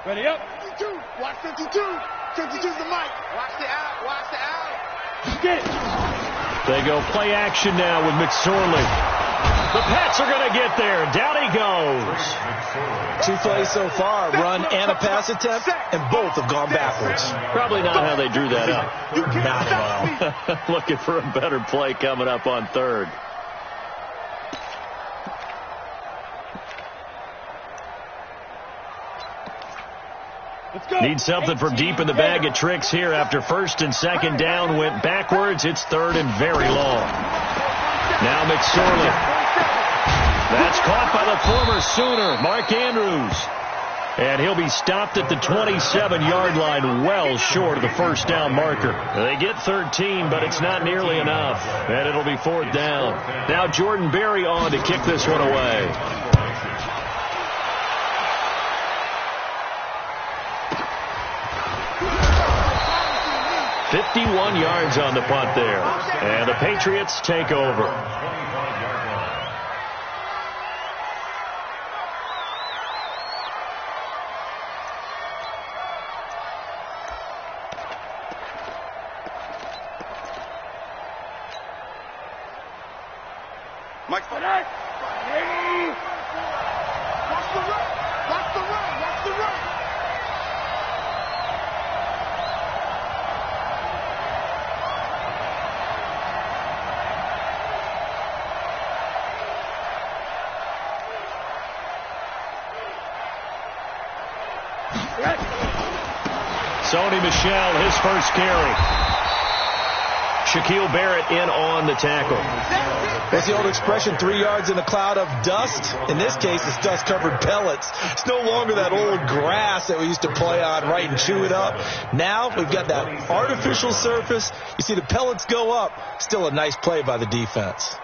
Ready up. 52. Watch 52. 52's the mic. Watch the out. Watch the out. Get it. They go play action now with McSorley. The Pats are going to get there. Down he goes. 2 plays so far, run and a pass attempt, and both have gone backwards. Probably not how they drew that up. Not at all. Looking for a better play coming up on third. Need something from deep in the bag of tricks here after first and second down went backwards. It's third and very long. Now McSorley. That's caught by the former Sooner, Mark Andrews. And he'll be stopped at the 27-yard line, well short of the first down marker. They get 13, but it's not nearly enough. And it'll be fourth down. Now Jordan Berry on to kick this one away. "51 yards on the punt there. And the Patriots take over. Mike, watch the run. Watch the run. Watch the run. Sony Michel, his first carry. Shaquille Barrett in on the tackle. That's the old expression, 3 yards in a cloud of dust. In this case, it's dust-covered pellets. It's no longer that old grass that we used to play on, right, and chew it up. Now we've got that artificial surface. You see the pellets go up. Still a nice play by the defense.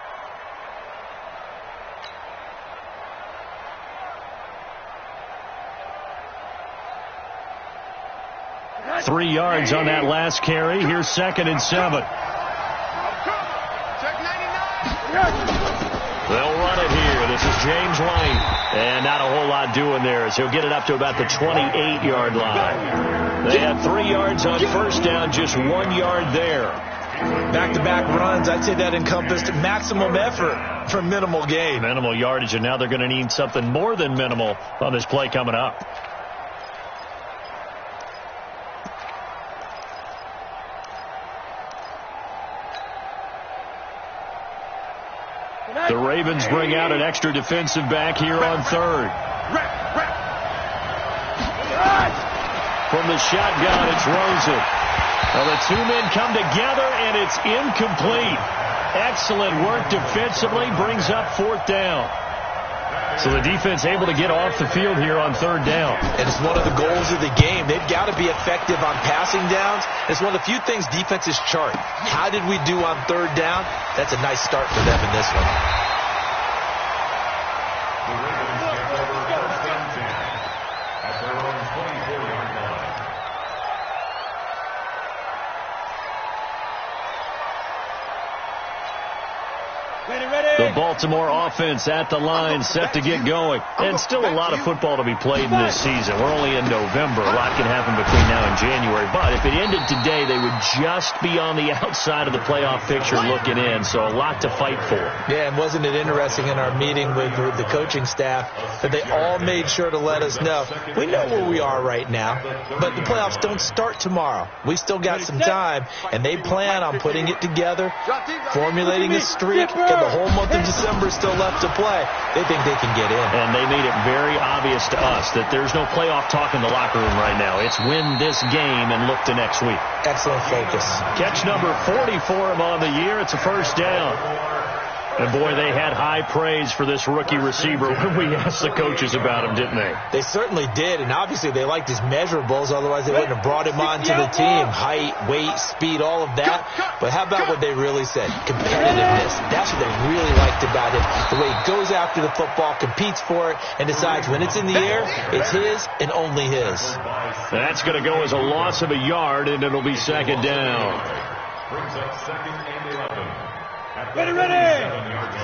Three yards on that last carry. Here's second and 7. They'll run it here. This is James White. And not a whole lot doing there as he'll get it up to about the 28-yard line. They had 3 yards on first down, just 1 yard there. Back-to-back runs, I'd say that encompassed maximum effort for minimal gain. Minimal yardage, and now they're going to need something more than minimal on this play coming up. The Ravens bring out an extra defensive back here on third. From the shotgun, it's Rosen. Well, the two men come together, and it's incomplete. Excellent work defensively, brings up fourth down. So the defense able to get off the field here on third down. And it's one of the goals of the game. They've got to be effective on passing downs. It's one of the few things defenses chart. How did we do on third down? That's a nice start for them in this one. The Baltimore offense at the line, set to get going. And still a lot of football to be played in this season. We're only in November. A lot can happen between now and January. But if it ended today, they would just be on the outside of the playoff picture looking in. So a lot to fight for. Yeah, and wasn't it interesting in our meeting with the coaching staff that they all made sure to let us know, we know where we are right now, but the playoffs don't start tomorrow. We still got some time, and they plan on putting it together, formulating a streak, and the whole month of December still left to play. They think they can get in. And they made it very obvious to us that there's no playoff talk in the locker room right now. It's win this game and look to next week. Excellent focus. Catch number 40 for him on the year. It's a first down. And, boy, they had high praise for this rookie receiver when we asked the coaches about him, didn't they? They certainly did, and obviously they liked his measurables. Otherwise, they wouldn't have brought him onto the team. Height, weight, speed, all of that. But how about what they really said? Competitiveness. That's what they really liked about him. The way he goes after the football, competes for it, and decides when it's in the air, it's his and only his. That's going to go as a loss of a yard, and it'll be second down. Brings up second and 11. Ready,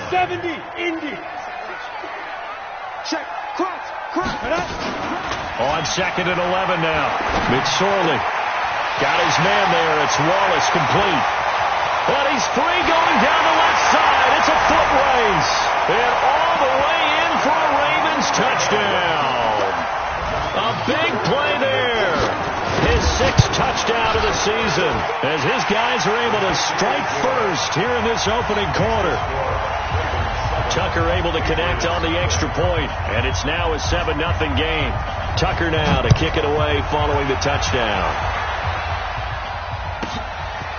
70, Indy. Check, cross. On 2nd and 11 now. McSorley got his man there. It's Wallace complete. And he's free going down the left side. It's a foot race. And all the way in for a Ravens touchdown. A big play there. His 6th touchdown of the season as his guys are able to strike first here in this opening quarter. Tucker able to connect on the extra point, and it's now a 7-0 game. Tucker now to kick it away following the touchdown.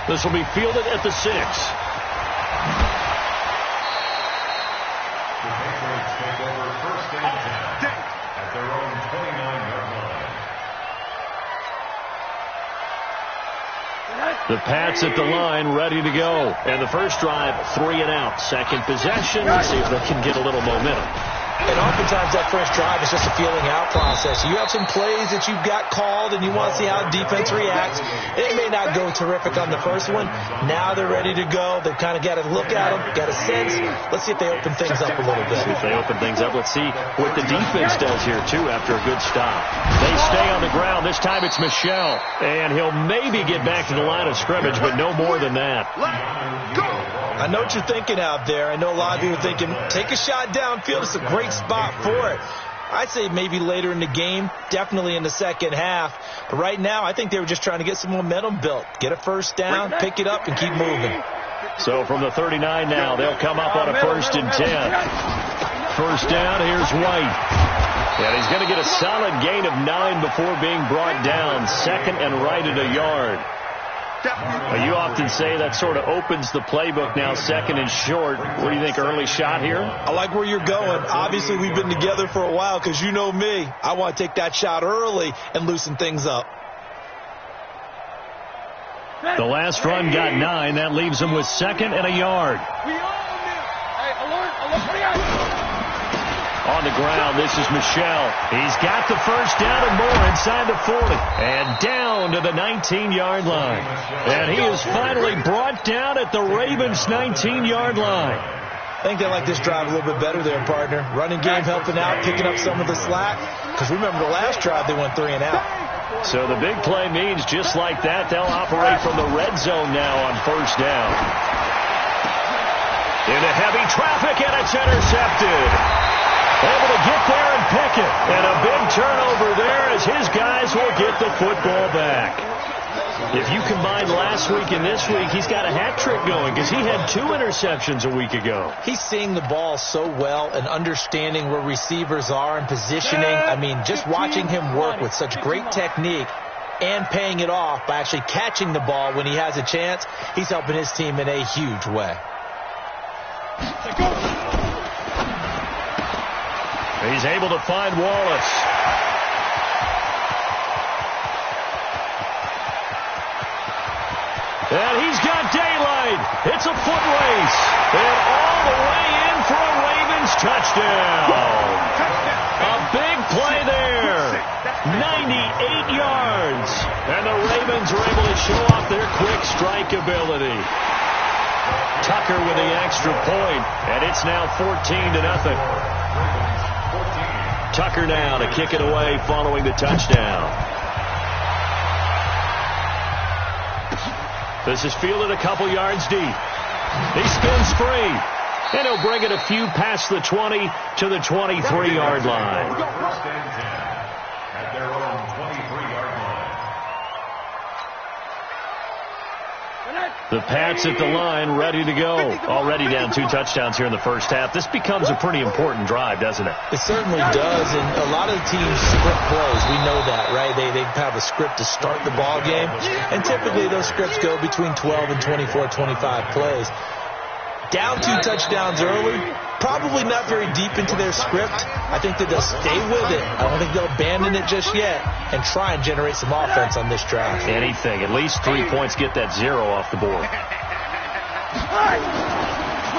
This will be fielded at the 6. The Patriots take over 1st and 10 at their own 29-yard line. The Pats at the line, ready to go. And the first drive, 3 and out. Second possession, let's see if they can get a little momentum. And oftentimes that first drive is just a feeling out process. You have some plays that you've got called and you want to see how defense reacts. It may not go terrific on the first one. Now they're ready to go. They've kind of got to look at them, got a sense. Let's see if they open things up a little bit. See if they open things up. Let's see what the defense does here, too, after a good stop. They stay on the ground. This time it's Michel. And he'll maybe get back to the line of scrimmage, but no more than that. I know what you're thinking out there. I know a lot of people are thinking, take a shot downfield. It's a great spot for it. I'd say maybe later in the game, definitely in the second half. But right now, I think they were just trying to get some momentum built. Get a first down, pick it up, and keep moving. So from the 39 now, they'll come up on a 1st and 10. First down, here's White. And he's going to get a solid gain of 9 before being brought down. 2nd and right at a yard. You often say that sort of opens the playbook now, 2nd and short. What do you think, early shot here? I like where you're going. Obviously, we've been together for a while because you know me. I want to take that shot early and loosen things up. The last run got 9. That leaves him with 2nd and a yard. On the ground, this is Michel. He's got the first down and more inside the 40. And down to the 19-yard line. And he is finally brought down at the Ravens' 19-yard line. I think they like this drive a little bit better there, partner. Running game helping out, picking up some of the slack. Because remember the last drive, they went 3 and out. So the big play means just like that, they'll operate from the red zone now on first down. Into heavy traffic, and it's intercepted. Able to get there and pick it. And a big turnover there as his guys will get the football back. If you combine last week and this week, he's got a hat trick going because he had 2 interceptions a week ago. He's seeing the ball so well and understanding where receivers are and positioning. I mean, just watching him work with such great technique and paying it off by actually catching the ball when he has a chance, he's helping his team in a huge way. He's able to find Wallace. And he's got daylight. It's a foot race. And all the way in for a Ravens touchdown. A big play there. 98 yards. And the Ravens are able to show off their quick strike ability. Tucker with the extra point. And it's now 14-0. Tucker now to kick it away following the touchdown. This is fielded a couple yards deep. He spins free. And he'll bring it a few past the 20 to the 23-yard line. First and 10 at their own 23-yard line. The Pats at the line, ready to go. Already down 2 touchdowns here in the first half. This becomes a pretty important drive, doesn't it? It certainly does, and a lot of the teams script plays. We know that, right? They have a script to start the ball game, and typically those scripts go between 12 and 24, 25 plays. Down 2 touchdowns early, probably not very deep into their script. I think that they'll stay with it. I don't think they'll abandon it just yet and try and generate some offense on this drive. Anything. At least 3 points, get that 0 off the board.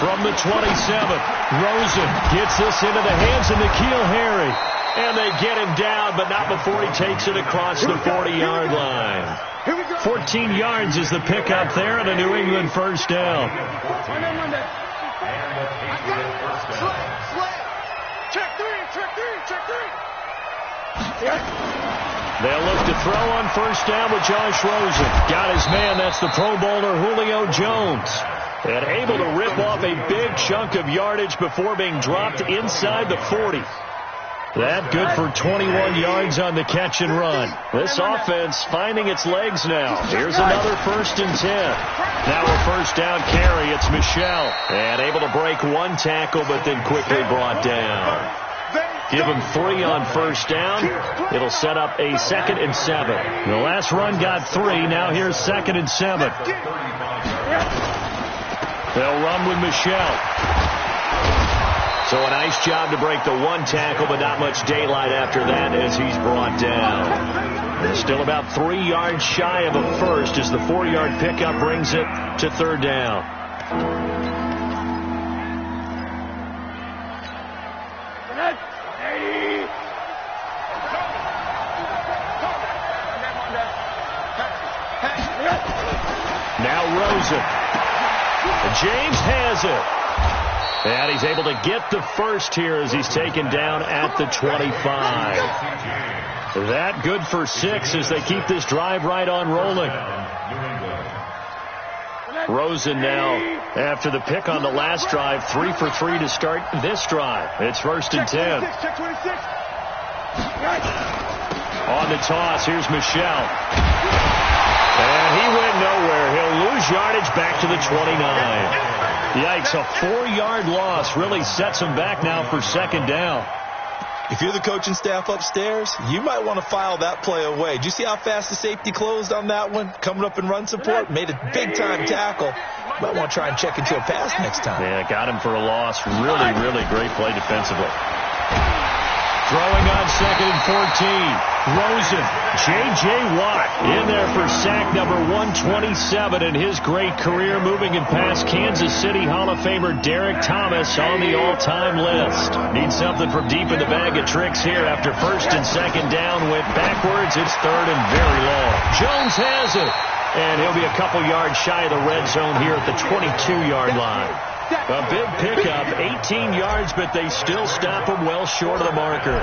From the 27th, Rosen gets this into the hands of N'Keal Harry. And they get him down, but not before he takes it across the 40-yard line. 14 yards is the pickup there and a New England first down. They'll look to throw on first down with Josh Rosen. Got his man. That's the Pro Bowler Julio Jones. And able to rip off a big chunk of yardage before being dropped inside the 40. That good for 21 yards on the catch and run. This offense finding its legs now. Here's another 1st and 10. Now a first down carry. It's Michel. And able to break one tackle, but then quickly brought down. Give him 3 on first down. It'll set up a 2nd and 7. The last run got 3. Now here's 2nd and 7. They'll run with Michel. So a nice job to break the one tackle, but not much daylight after that as he's brought down. They're still about 3 yards shy of a first as the 4-yard pickup brings it to 3rd down. Now Rosen. James has it. And he's able to get the first here as he's taken down at the 25. That good for 6 as they keep this drive right on rolling. Rosen now, after the pick on the last drive, 3 for 3 to start this drive. It's 1st and 10. On the toss, here's Michel. And he went nowhere. He'll lose yardage back to the 29. Yikes, a 4-yard loss really sets him back now for 2nd down. If you're the coaching staff upstairs, you might want to file that play away. Did you see how fast the safety closed on that one? Coming up in run support, made a big-time tackle. Might want to try and check into a pass next time. Yeah, got him for a loss. Really, really great play defensively. Throwing on 2nd and 14. Rosen, J.J. Watt in there for sack number 127 in his great career, moving it past Kansas City Hall of Famer Derek Thomas on the all-time list. Need something from deep in the bag of tricks here after 1st and 2nd down. Went backwards. It's 3rd and very long. Jones has it. And he'll be a couple yards shy of the red zone here at the 22-yard line. A big pickup, 18 yards, but they still stop him well short of the marker.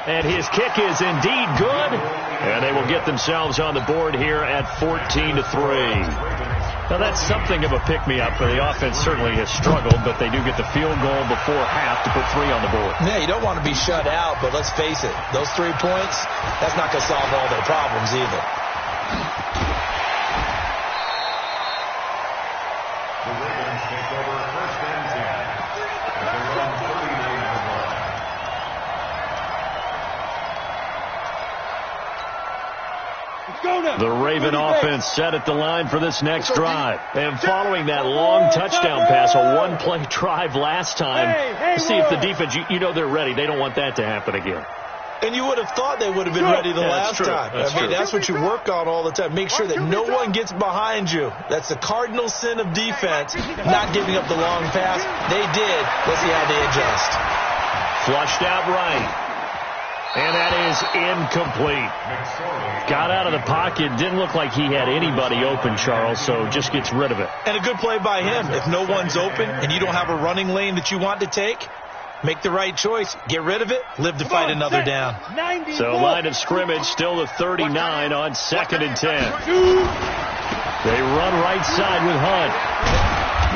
And his kick is indeed good. And they will get themselves on the board here at 14-3. Now, that's something of a pick-me-up for the offense. Certainly has struggled, but they do get the field goal before half to put 3 on the board. Yeah, you don't want to be shut out, but let's face it, those 3 points, that's not going to solve all their problems either. The Ravens take over 1st and 10 at their own 39-yard line. The Raven offense set at the line for this next drive. And following that long touchdown pass, a one-play drive last time, see if the defense, you know they're ready. They don't want that to happen again. And you would have thought they would have been ready the last time. That's what you work on all the time. Make sure that no one gets behind you. That's the cardinal sin of defense, not giving up the long pass. They did. Let's see how they adjust. Flushed out right. And that is incomplete. Got out of the pocket. Didn't look like he had anybody open, Charles, so just gets rid of it. And a good play by him. If no one's open and you don't have a running lane that you want to take, make the right choice. Get rid of it. Live to fight another down. So line of scrimmage still the 39 on 2nd and 10. They run right side with Hunt.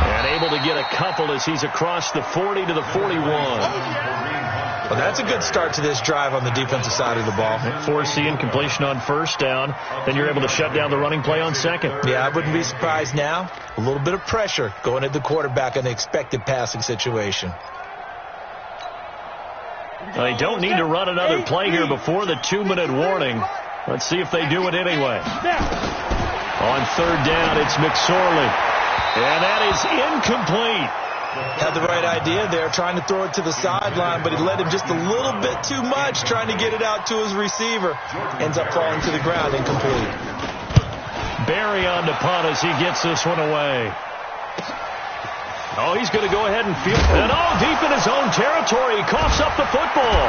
And able to get a couple as he's across the 40 to the 41. Well, that's a good start to this drive on the defensive side of the ball. Force the incompletion on first down. Then you're able to shut down the running play on 2nd. Yeah, I wouldn't be surprised now. A little bit of pressure going at the quarterback in the expected passing situation. They don't need to run another play here before the 2-minute warning. Let's see if they do it anyway. On 3rd down, it's McSorley. And that is incomplete. Had the right idea there, trying to throw it to the sideline, but he led him just a little bit too much, trying to get it out to his receiver. Ends up falling to the ground, incomplete. Barry on to punt as he gets this one away. Oh, he's going to go ahead and field it. And deep in his own territory, he coughs up the football.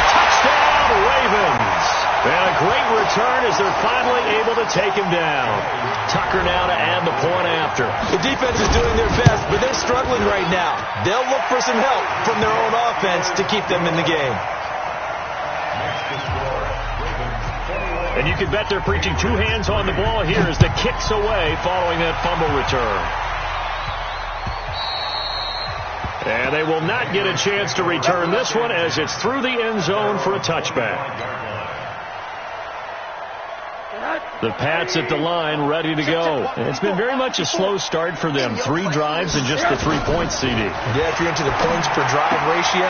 Touchdown, Ravens. And a great return as they're finally able to take him down. Tucker now to add the point after. The defense is doing their best, but they're struggling right now. They'll look for some help from their own offense to keep them in the game. And you can bet they're preaching two hands on the ball here as the kick's away following that fumble return. And they will not get a chance to return this one as it's through the end zone for a touchback. The Pats at the line ready to go. And it's been very much a slow start for them. 3 drives and just the 3 points, CD. Yeah, if you're into the points per drive ratio,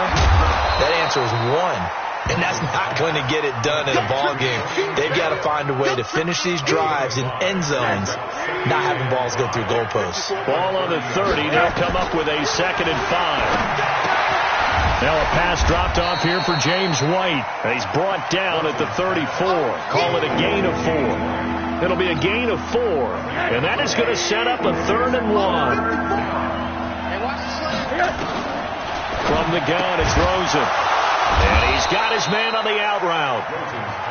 that answer is 1. And that's not going to get it done in a ball game. They've got to find a way to finish these drives in end zones, not having balls go through goalposts. Ball on the 30. They'll come up with a 2nd and 5. Now a pass dropped off here for James White. And he's brought down at the 34. Call it a gain of 4. It'll be a gain of 4. And that is going to set up a 3rd and 1. From the gun, it's Rosen. And he's got his man on the out route.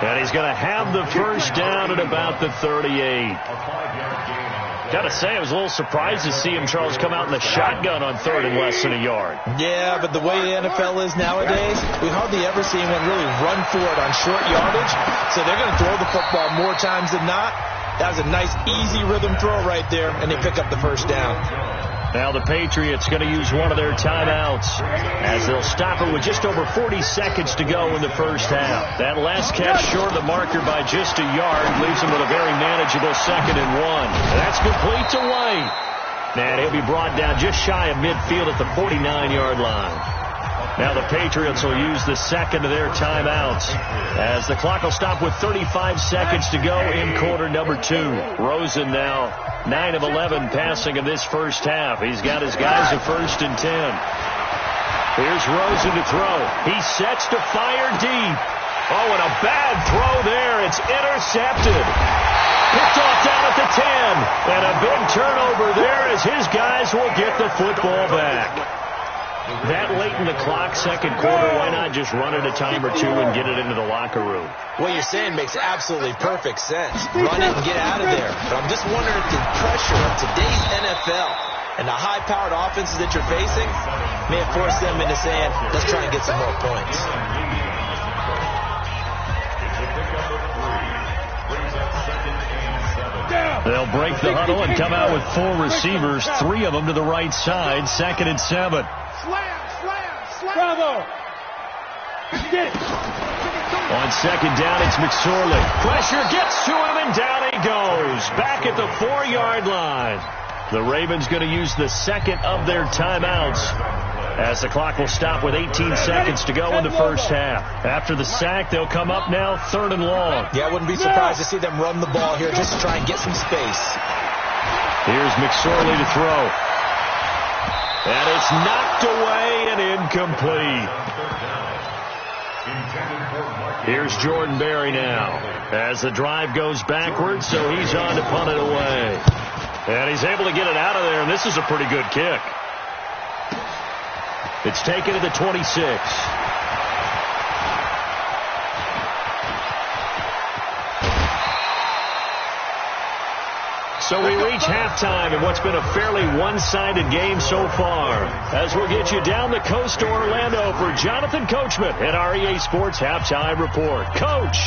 And he's going to have the first down at about the 38. Got to say, I was a little surprised to see him, Charles, come out in the shotgun on 3rd and less than a yard. Yeah, but the way the NFL is nowadays, we hardly ever see anyone really run for it on short yardage. So they're going to throw the football more times than not. That was a nice, easy rhythm throw right there, and they pick up the first down. Now the Patriots going to use one of their timeouts as they'll stop it with just over 40 seconds to go in the first half. That last catch short of the marker by just a yard leaves them with a very manageable 2nd and 1. That's complete to White. And he'll be brought down just shy of midfield at the 49-yard line. Now the Patriots will use the 2nd of their timeouts as the clock will stop with 35 seconds to go in quarter number 2. Rosen now 9 of 11 passing in this first half. He's got his guys at 1st and 10. Here's Rosen to throw. He sets to fire deep. Oh, and a bad throw there. It's intercepted. Picked off down at the 10. And a big turnover there as his guys will get the football back. That late in the clock, 2nd quarter, why not just run it a time or 2 and get it into the locker room? What you're saying makes absolutely perfect sense. Run it and get out of there. But I'm just wondering if the pressure of today's NFL and the high-powered offenses that you're facing may have forced them into saying, let's try and get some more points. They'll break the huddle and come out with 4 receivers, 3 of them to the right side, 2nd and 7. Bravo! On 2nd down, it's McSorley. Pressure gets to him, and down he goes. Back at the 4-yard line. The Ravens going to use the 2nd of their timeouts as the clock will stop with 18 seconds to go in the first half. After the sack, they'll come up now 3rd and long. Yeah, I wouldn't be surprised to see them run the ball here just to try and get some space. Here's McSorley to throw. And it's knocked away and incomplete. Here's Jordan Berry now as the drive goes backwards, so he's on to punt it away. And he's able to get it out of there, and this is a pretty good kick. It's taken to the 26. So we reach halftime in what's been a fairly one-sided game so far. As we'll get you down the coast to Orlando for Jonathan Coachman at our EA Sports Halftime Report. Coach.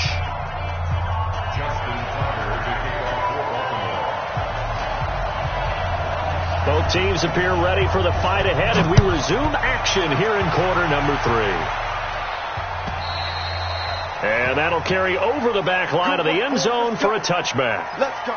Both teams appear ready for the fight ahead, and we resume action here in quarter number 3. And that'll carry over the back line of the end zone for a touchback. Let's go.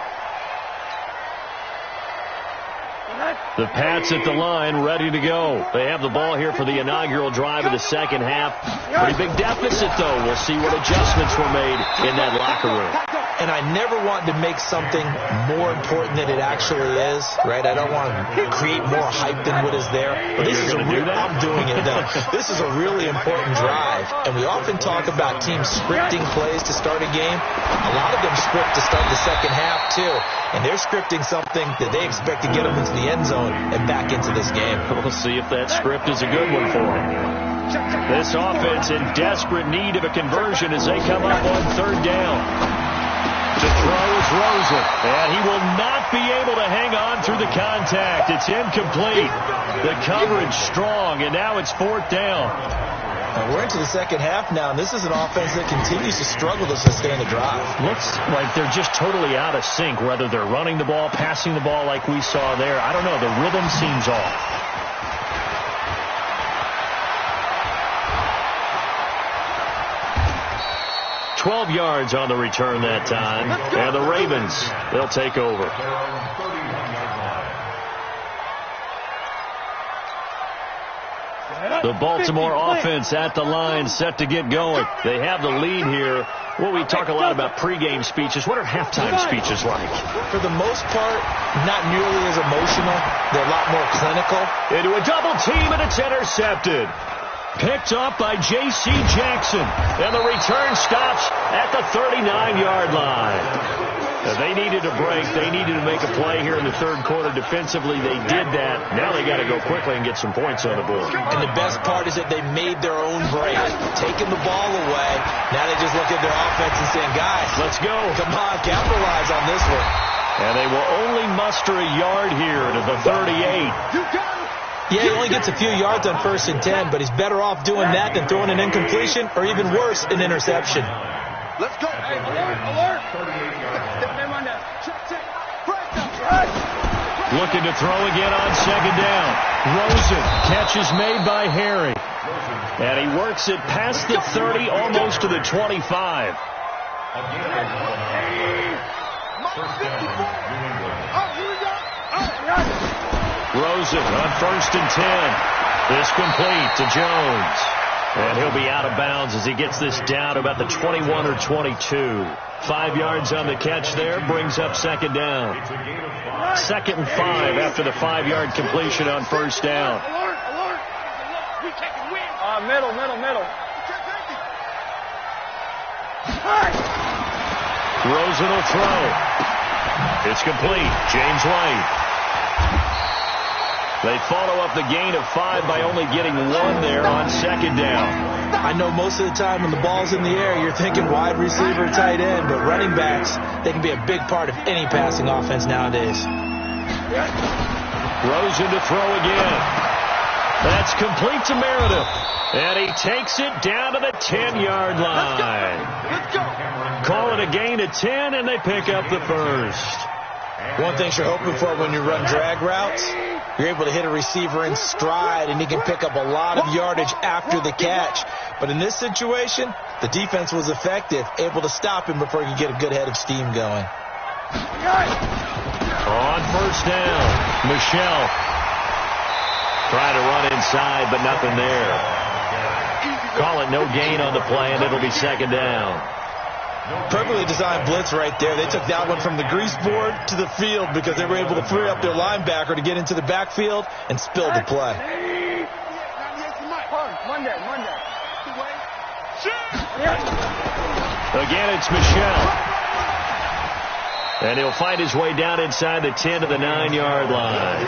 The Pats at the line ready to go. They have the ball here for the inaugural drive of the second half. Pretty big deficit, though. We'll see what adjustments were made in that locker room. And I never want to make something more important than it actually is, right? I don't want to create more hype than what is there. But this is I'm doing it, though. This is a really important drive. And we often talk about teams scripting plays to start a game. A lot of them script to start the second half, too. And they're scripting something that they expect to get them into the end zone and back into this game. We'll see if that script is a good one for them. This offense in desperate need of a conversion as they come up on 3rd down. To throw is Rosen, and he will not be able to hang on through the contact. It's incomplete. The coverage strong, and now it's 4th down. We're into the second half now, and this is an offense that continues to struggle to sustain a drive. Looks like they're just totally out of sync, whether they're running the ball, passing the ball like we saw there. I don't know. The rhythm seems off. 12 yards on the return that time. And the Ravens, they'll take over. The Baltimore offense at the line, set to get going. They have the lead here. Well, we talk a lot about pregame speeches. What are halftime speeches like? For the most part, not nearly as emotional. They're a lot more clinical. Into a double team, and it's intercepted. Picked up by J.C. Jackson. And the return stops at the 39-yard line. They needed a break. They needed to make a play here in the third quarter defensively. They did that. Now they got to go quickly and get some points on the board. And the best part is that they made their own break, taking the ball away. Now they just look at their offense and saying, guys, let's go. Come on, capitalize on this one. And they will only muster a yard here to the 38. Yeah, he only gets a few yards on 1st and 10, but he's better off doing that than throwing an incompletion or even worse, an interception. Let's go. Hey, alert. Looking to throw again on 2nd down. Rosen, catch is made by Harry. And he works it past the 30, almost to the 25. Rosen on 1st and 10. This complete to Jones. And he'll be out of bounds as he gets this down to about the 21 or 22. 5 yards on the catch there, brings up 2nd down. 2nd and 5 after the 5-yard completion on 1st down. Middle. Rosen will throw. It's complete. James White. They follow up the gain of 5 by only getting 1 there on 2nd down. I know most of the time when the ball's in the air, you're thinking wide receiver, tight end, but running backs, they can be a big part of any passing offense nowadays. Rosen to throw again. That's complete to Meredith. And he takes it down to the 10-yard line. Let's go. Call it a gain of 10, and they pick up the first. One thing you're hoping for when you run drag routes, you're able to hit a receiver in stride, and he can pick up a lot of yardage after the catch. But in this situation, the defense was effective, able to stop him before he could get a good head of steam going. On 1st down, Michelle trying to run inside, but nothing there. Call it no gain on the play, and it'll be 2nd down. Perfectly designed blitz right there. They took that one from the grease board to the field because they were able to free up their linebacker to get into the backfield and spill the play. Again, it's Michelle. And he'll find his way down inside the 10 to the 9-yard line.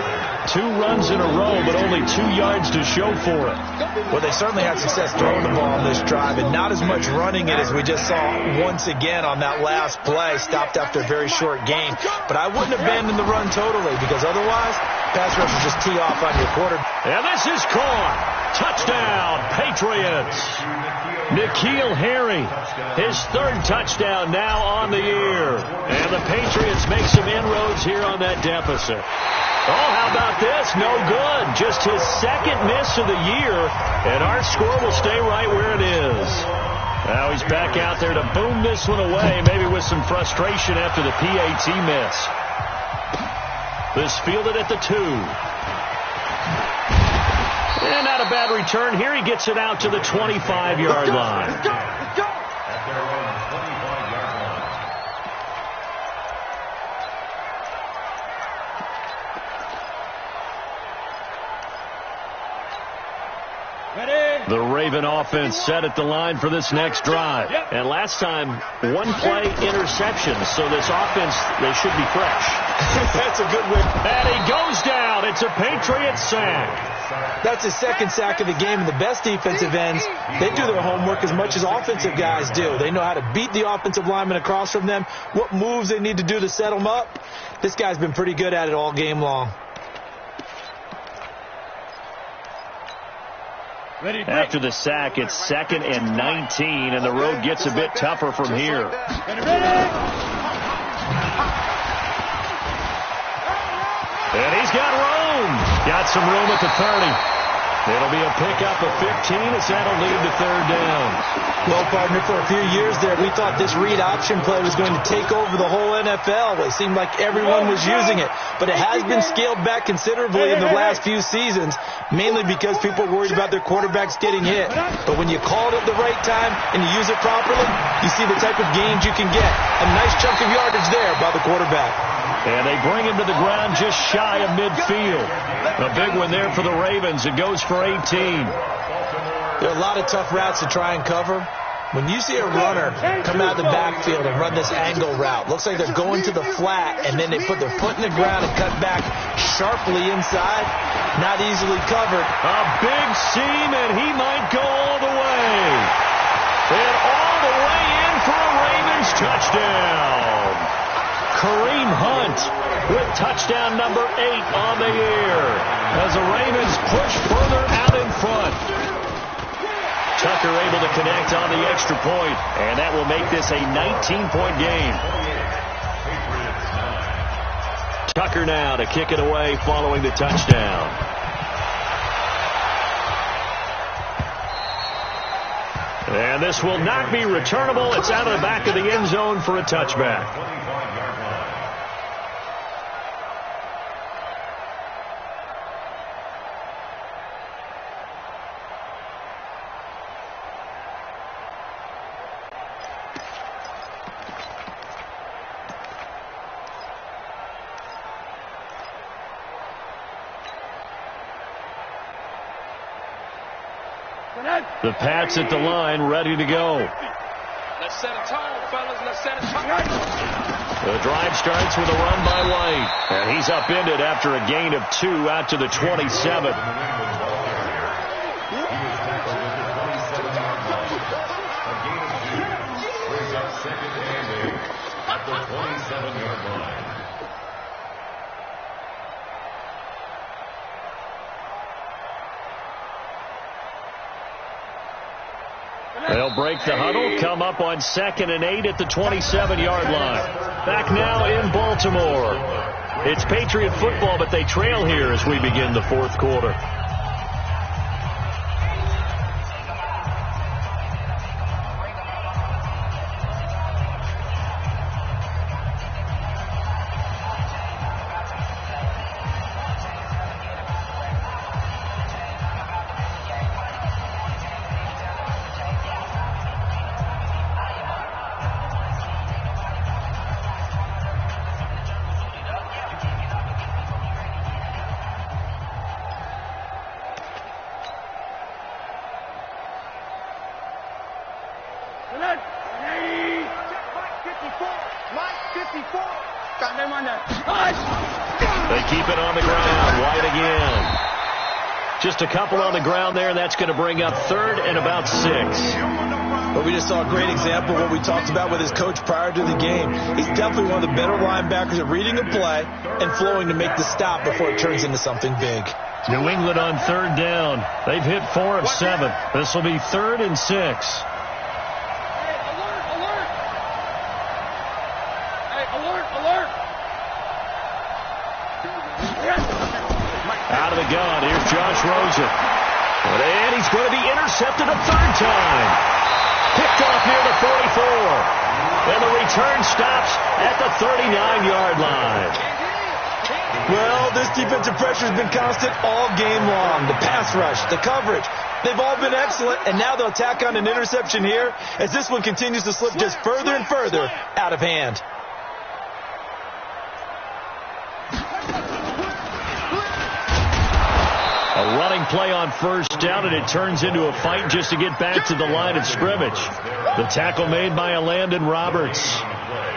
2 runs in a row, but only 2 yards to show for it. Well, they certainly had success throwing the ball on this drive, and not as much running it as we just saw once again on that last play, stopped after a very short gain. But I wouldn't abandon the run totally, because otherwise, pass rushers just tee off on your quarter. And this is caught. Touchdown, Patriots. N'Keal Harry, his 3rd touchdown now on the year. And the Patriots make some inroads here on that deficit. Oh, how about this? No good. Just his 2nd miss of the year, and our score will stay right where it is. Now he's back out there to boom this one away, maybe with some frustration after the PAT miss. This fielded at the 2. And not a bad return here. He gets it out to the 25-yard line. Let's go. At their own 25-yard line. Ready? The Raven offense set at the line for this next drive. And last time, 1-play interception. So this offense, they should be fresh. That's a good win. And he goes down. out. It's a Patriots sack. That's his second sack of the game, and the best defensive ends, they do their homework as much as offensive guys do. They know how to beat the offensive lineman across from them, what moves they need to do to set them up. This guy's been pretty good at it all game long. After the sack, it's 2nd and 19, and the road gets a bit tougher from here. And he's got room. Got some room at the 30. It'll be a pickup of 15 as that'll lead to 3rd down. Well, partner, for a few years there, we thought this read option play was going to take over the whole NFL. It seemed like everyone was using it. But it has been scaled back considerably in the last few seasons, mainly because people are worried about their quarterbacks getting hit. But when you call it at the right time and you use it properly, you see the type of gains you can get. A nice chunk of yardage there by the quarterback. And they bring him to the ground just shy of midfield. A big one there for the Ravens. It goes for 18. There are a lot of tough routes to try and cover. When you see a runner come out of the backfield and run this angle route, looks like they're going to the flat, and then they put their foot in the ground and cut back sharply inside. Not easily covered. A big seam, and he might go all the way. And all the way in for a Ravens touchdown. Kareem Hunt with touchdown number 8 on the year as the Ravens push further out in front. Tucker able to connect on the extra point, and that will make this a 19-point game. Tucker now to kick it away following the touchdown. And this will not be returnable. It's out of the back of the end zone for a touchback. The Pats at the line, ready to go. Let's set a tone, fellas. Let's set a tone. The drive starts with a run by White. And he's upended after a gain of 2 out to the 27. They'll break the huddle, come up on 2nd and 8 at the 27-yard line. Back now in Baltimore. It's Patriot football, but they trail here as we begin the 4th quarter. They keep it on the ground. White again. Just a couple on the ground there, and that's going to bring up 3rd and about 6. But we just saw a great example of what we talked about with his coach prior to the game. He's definitely one of the better linebackers at reading a play and flowing to make the stop before it turns into something big. New England on 3rd down. They've hit 4 of 7. This will be 3rd and 6. Out of the gun, here's Josh Rosen. And he's going to be intercepted a 3rd time. Picked off near the 44. And the return stops at the 39-yard line. Well, this defensive pressure has been constant all game long. The pass rush, the coverage, they've all been excellent, and now they'll tack on an interception here as this one continues to slip just further and further out of hand. A running play on 1st down, and it turns into a fight just to get back to the line of scrimmage. The tackle made by Landon Roberts.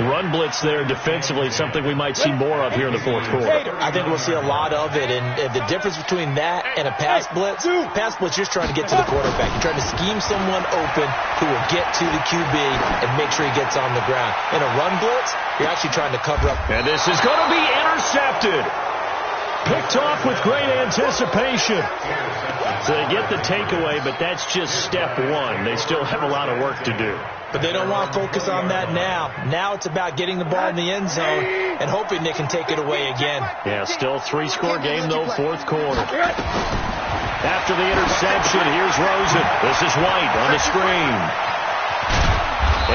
Run blitz there defensively, something we might see more of here in the fourth quarter. I think we'll see a lot of it, and the difference between that and a pass blitz, you're just trying to get to the quarterback. You're trying to scheme someone open who will get to the QB and make sure he gets on the ground. In a run blitz, you're actually trying to cover up. And this is going to be intercepted. Picked off with great anticipation. So they get the takeaway, but that's just step one. They still have a lot of work to do. But they don't want to focus on that now. Now it's about getting the ball in the end zone and hoping they can take it away again. Yeah, still three-score game, though, fourth quarter. After the interception, here's Rosen. This is White on the screen.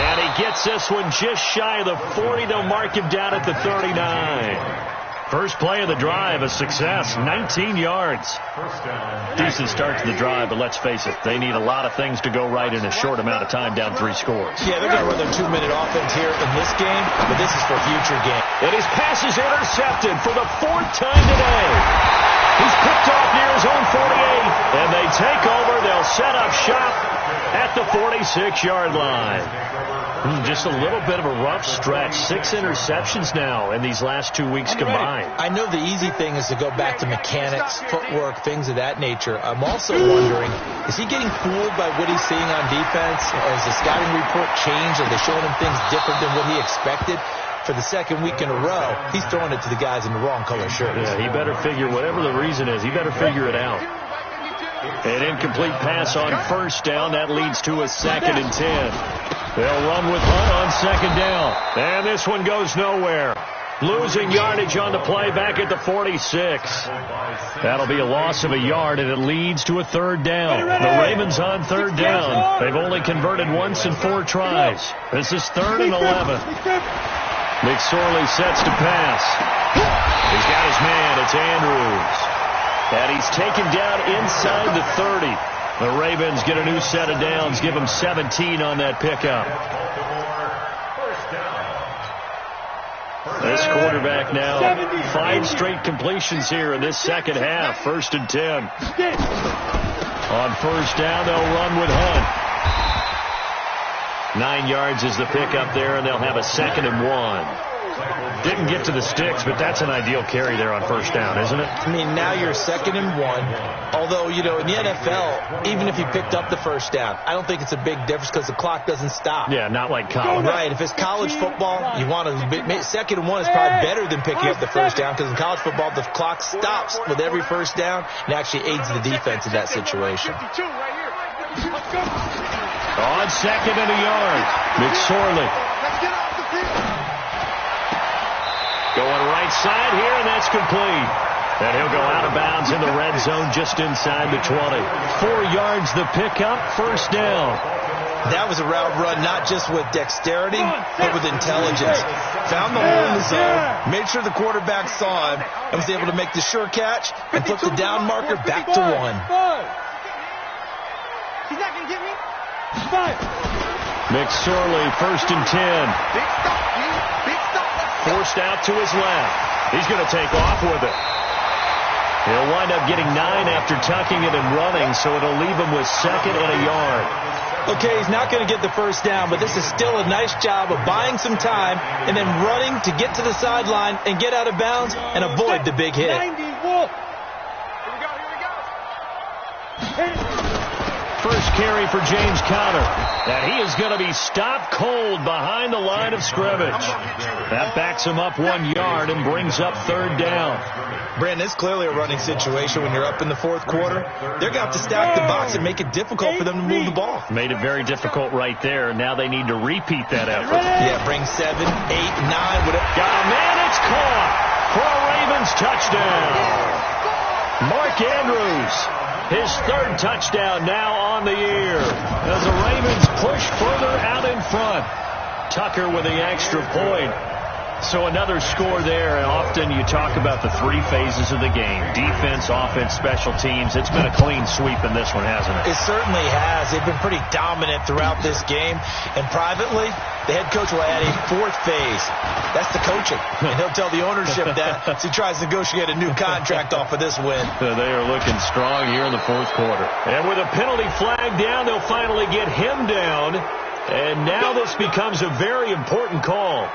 And he gets this one just shy of the 40. They'll mark him down at the 39. First play of the drive, a success, 19 yards. Decent start to the drive, but let's face it, they need a lot of things to go right in a short amount of time, down 3 scores. Yeah, they're going to run their 2-minute offense here in this game, but this is for future game. And his pass is intercepted for the 4th time today. He's picked off near his own 48, and they take over. They'll set up shop at the 46-yard line. Just a little bit of a rough stretch. 6 interceptions now in these last 2 weeks combined. I know the easy thing is to go back to mechanics, footwork, things of that nature. I'm also wondering, is he getting fooled by what he's seeing on defense? Has the scouting report changed? Are they showing him things different than what he expected? For the 2nd week in a row, he's throwing it to the guys in the wrong color shirts. Yeah, he better figure, whatever the reason is, he better figure it out. An incomplete pass on first down. That leads to a 2nd and 10. They'll run with Hunt on 2nd down. And this one goes nowhere. Losing yardage on the play back at the 46. That'll be a loss of a yard, and it leads to a 3rd down. The Ravens on 3rd down. They've only converted once in 4 tries. This is 3rd and 11. McSorley sets to pass. He's got his man. It's Andrews. And he's taken down inside the 30. The Ravens get a new set of downs, give them 17 on that pickup. This quarterback now, 5 straight completions here in this second half. 1st and 10. On 1st down, they'll run with Hunt. 9 yards is the pickup there, and they'll have a 2nd and 1. Didn't get to the sticks, but that's an ideal carry there on 1st down, isn't it? I mean, now you're 2nd and 1. Although, you know, in the NFL, even if you picked up the 1st down, I don't think it's a big difference because the clock doesn't stop. Yeah, not like college. Right. If it's college football, you want to 2nd and 1 is probably better than picking up the 1st down because in college football, the clock stops with every 1st down and actually aids the defense in that situation. On 2nd and a yard, McSorley. Going right side here, and that's complete. And he'll go out of bounds in the red zone just inside the 20. 4 yards the pickup, 1st down. That was a route run not just with dexterity, but with intelligence. Found the hole in the zone, made sure the quarterback saw him, and was able to make the sure catch and flip the down marker back to 1. He's not going to get me. McSorley, 1st and 10. Forced out to his left. He's going to take off with it. He'll wind up getting 9 after tucking it and running, so it'll leave him with 2nd and a yard. Okay, he's not going to get the 1st down, but this is still a nice job of buying some time and then running to get to the sideline and get out of bounds and avoid the big hit. First carry for James Conner. And he is going to be stopped cold behind the line of scrimmage. That backs him up 1 yard and brings up 3rd down. Brandon, it's clearly a running situation when you're up in the 4th quarter. They're going to have to stack the box and make it difficult for them to move the ball. Made it very difficult right there. Now they need to repeat that effort. Yeah, bring 7, 8, 9. Man, it's caught for a Ravens touchdown. Mark Andrews. His 3rd touchdown now on the year as the Ravens push further out in front. Tucker with the extra point. So another score there, and often you talk about the 3 phases of the game. Defense, offense, special teams. It's been a clean sweep in this one, hasn't it? It certainly has. They've been pretty dominant throughout this game. And privately, the head coach will add a 4th phase. That's the coaching. And he'll tell the ownership that as he tries to negotiate a new contract off of this win. They are looking strong here in the 4th quarter. And with a penalty flag down, they'll finally get him down And now this becomes a very important call.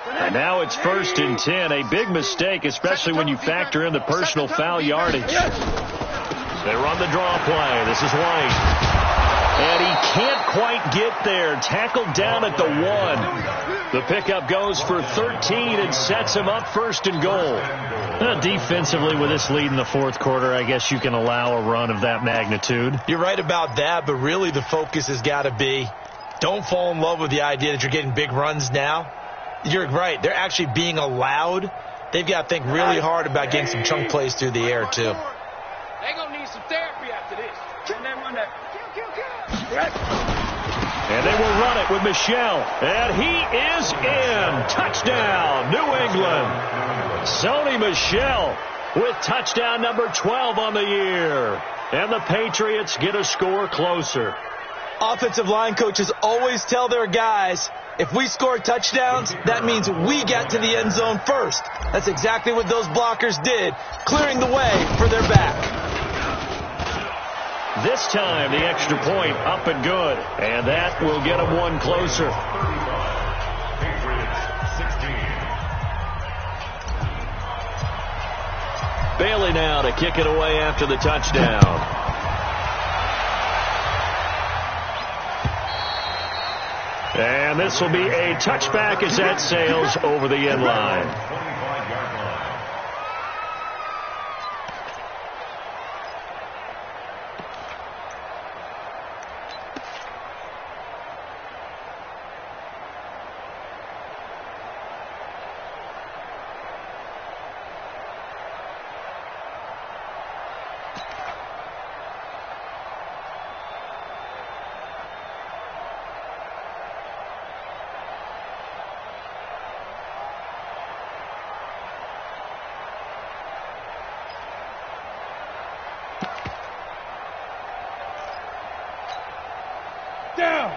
And now it's 1st and 10. A big mistake, especially when you factor in the personal foul yardage. They run the draw play. This is White. And he can't quite get there. Tackled down at the 1. The pickup goes for 13 and sets him up 1st and goal. Defensively, with this lead in the 4th quarter, I guess you can allow a run of that magnitude. You're right about that, but really the focus has got to be don't fall in love with the idea that you're getting big runs now. You're right. They're actually being allowed. They've got to think really hard about getting some chunk plays through the air, too. They're going to need some therapy after this. Can they run that? And they will run it with Michel. And he is in. Touchdown, New England. Sony Michel with touchdown number 12 on the year. And the Patriots get a score closer. Offensive line coaches always tell their guys, if we score touchdowns, that means we get to the end zone first. That's exactly what those blockers did, clearing the way for their back. This time, the extra point up and good. And that will get them one closer. Bailey now to kick it away after the touchdown. And this will be a touchback as that sails over the end line.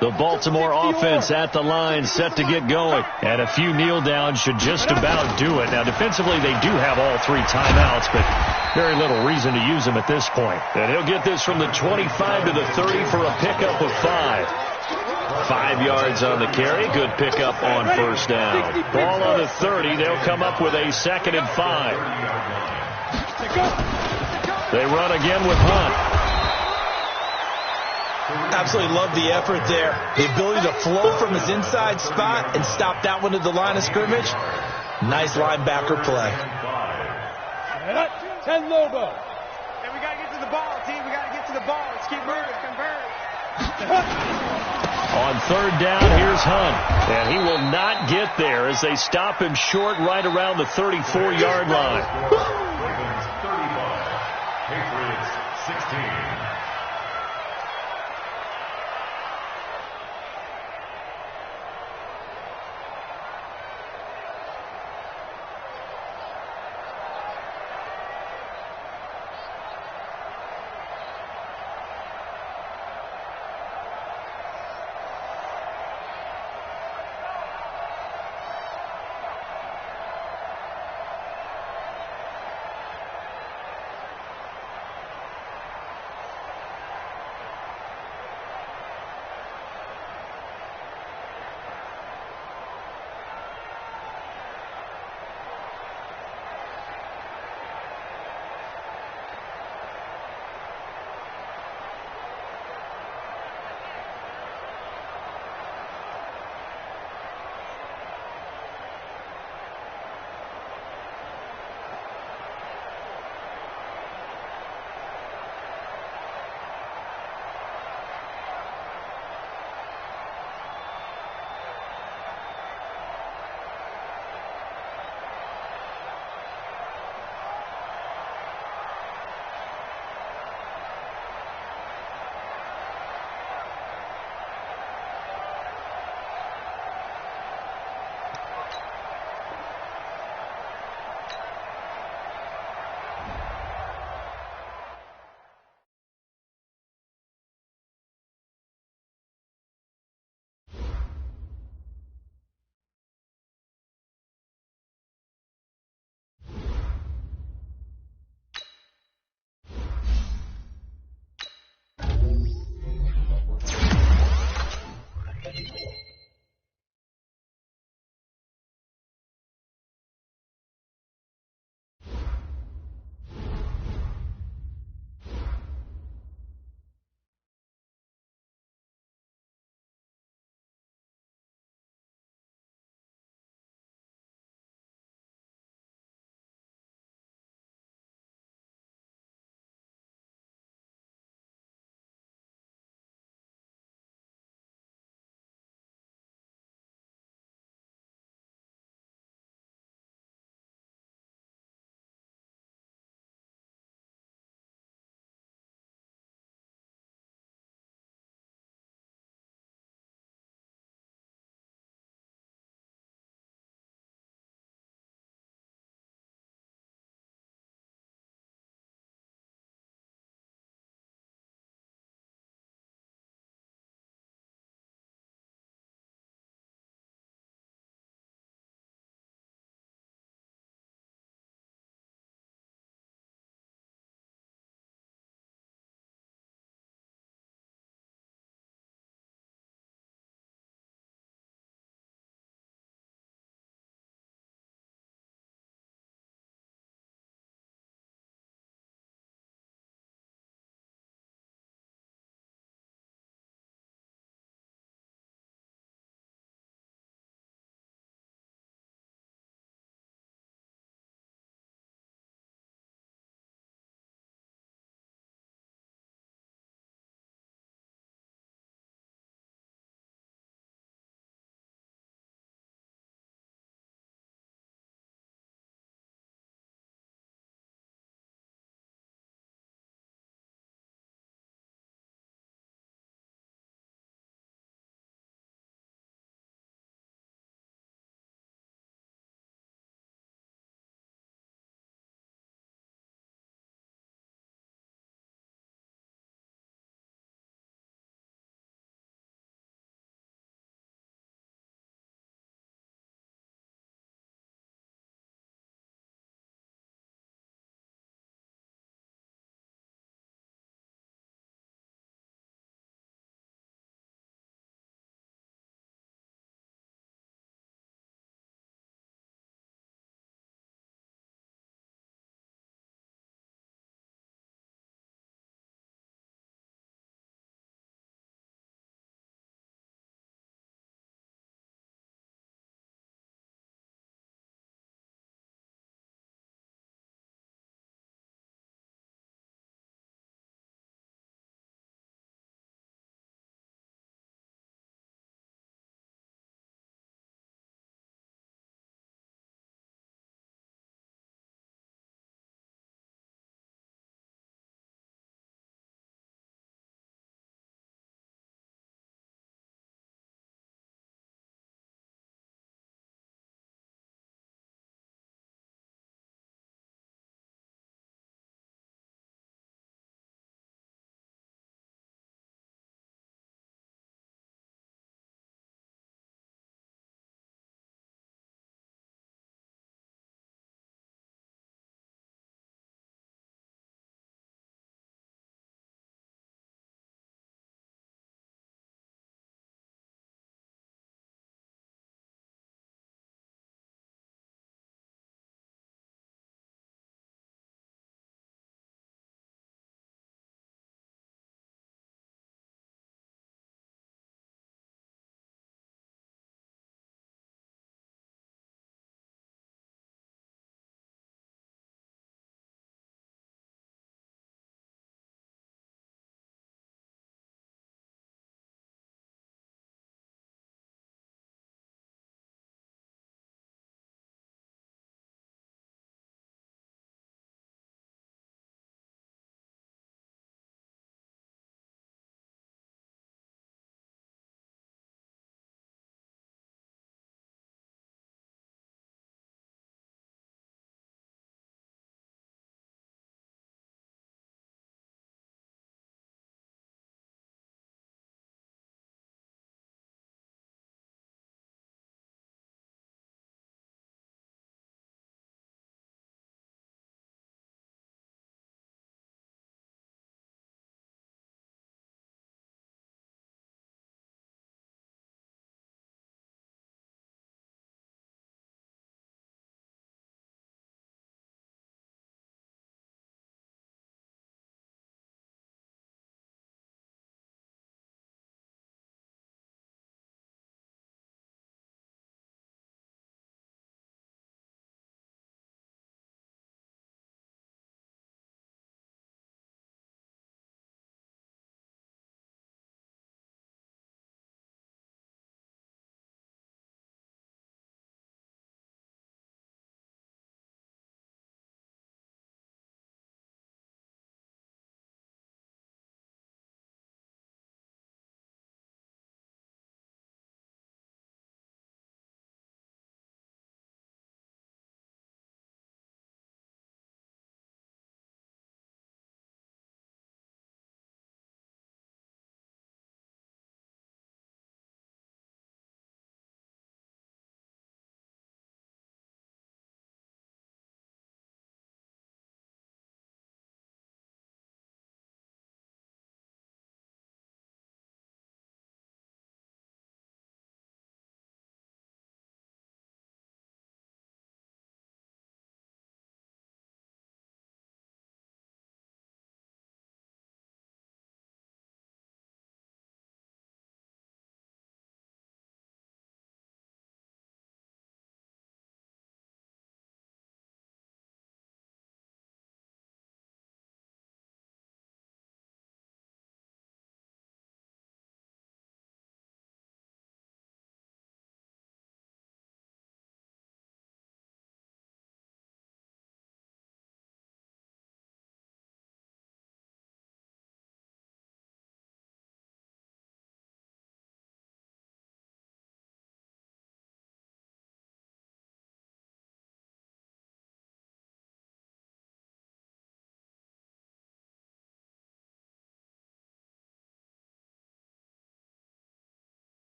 The Baltimore offense at the line set to get going. And a few kneel downs should just about do it. Now, defensively, they do have all 3 timeouts, but very little reason to use them at this point. And he'll get this from the 25 to the 30 for a pickup of 5. 5 yards on the carry. Good pickup on first down. Ball on the 30. They'll come up with a 2nd and 5. They run again with Hunt. Absolutely love the effort there. The ability to flow from his inside spot and stop that one at the line of scrimmage. Nice linebacker play. 10 Lobo. And we got to get to the ball, team. We got to get to the ball. Let's keep moving. Convert. On 3rd down, here's Hunt. And he will not get there as they stop him short right around the 34-yard line. Ravens 35, Patriots 16.